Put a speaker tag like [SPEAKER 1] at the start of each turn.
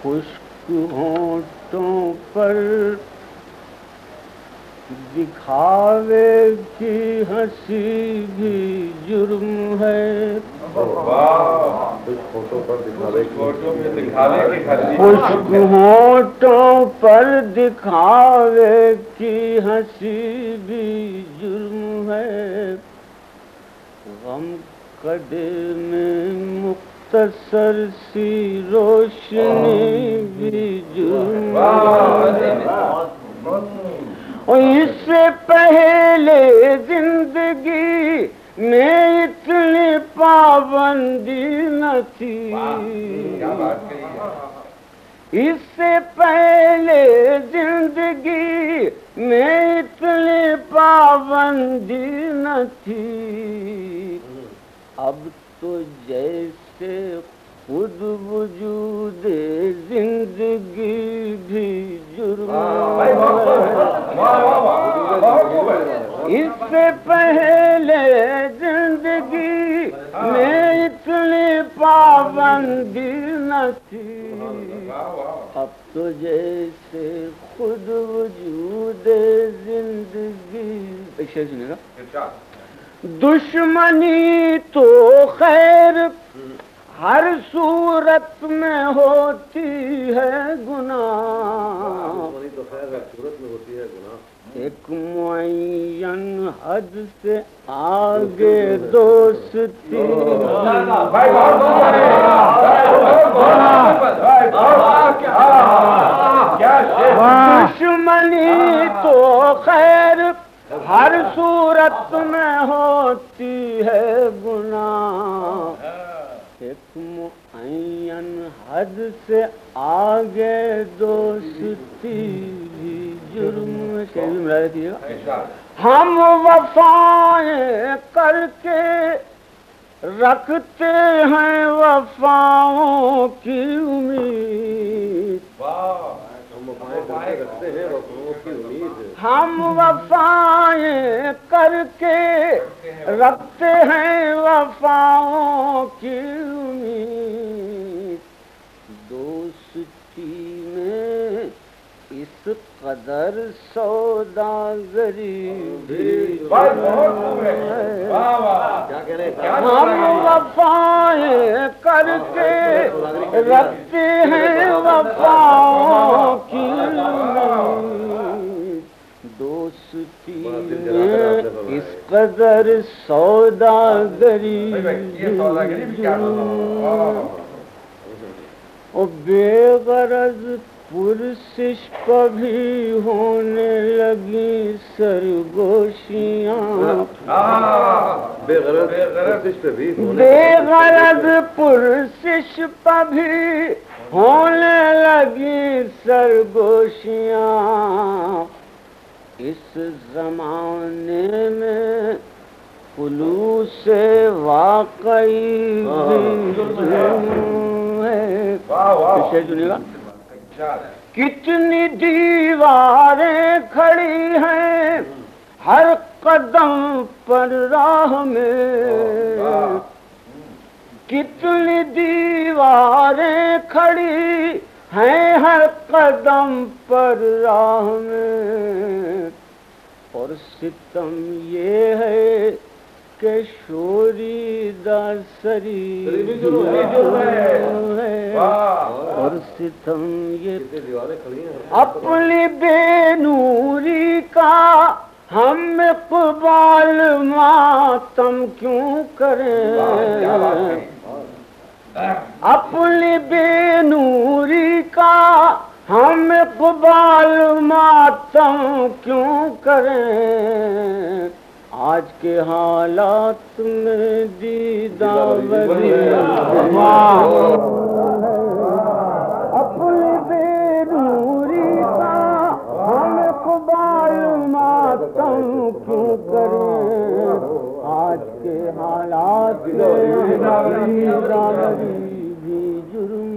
[SPEAKER 1] خشک ہونٹوں پر دکھاوے کی ہنسی بھی جرم ہے. خشک ہونٹوں پر دکھاوے کی ہنسی بھی جرم ہے. غم کدے میں مختصر سی روشنی بھی جرم ہے. اس سے پہلے زندگی میں اتنی پابندی نہ تھی. اس سے پہلے زندگی میں اتنی پابندی نہ تھی. اب تو جیسے خود وجود زندگی بھی جرم ہے. اس سے پہلے زندگی میں اتنی پابندی نہ تھی. اب تو جیسے خود وجود زندگی. ایک شعر سنیے گا. دشمنی تو خیر ہر صورت میں ہوتی ہے گناہ. ایک معین حد سے آگے دوستی. دشمنی تو خیر ہر صورت میں ہوتی ہے گناہ. ایک معین حد سے آگے دوستی بھی جرم ہے. ہم وفائیں کر کے رکھتے ہیں وفاؤں کی امید. ہم وفائیں کر کے رکھتے ہیں وفاؤں کی امید. دوستی میں اس قدر سوداگری بھی ہے. ہم وفائیں کر کے رکھتے ہیں وفاؤں کی امید. دوستی میں اس قدر سوداگری اور بے غرض پرسش کبھی ہونے لگی سرگوشیاں. بے غرض پرسش کبھی ہونے لگی سرگوشیاں. اس زمانے میں خلوص واقعی ہے. کتنی دیواریں کھڑی ہیں ہر قدم پر راہ میں. کتنی دیواریں کھڑی ہیں ہر قدم پر راہ میں. اور ستم یہ ہے کہ شوری داسری ہے. اور ستم یہ اپنی بے نوری کا ہم اقبال ماتم کیوں کریں. اپنی بے نوری کا ہم اقبال ماتم کیوں کریں. آج کے حالات میں دیداوری اپنی بے نوری کا ہم اقبال ماتم کیوں کریں. آج کے حالات میں دیداوری بھی جرم.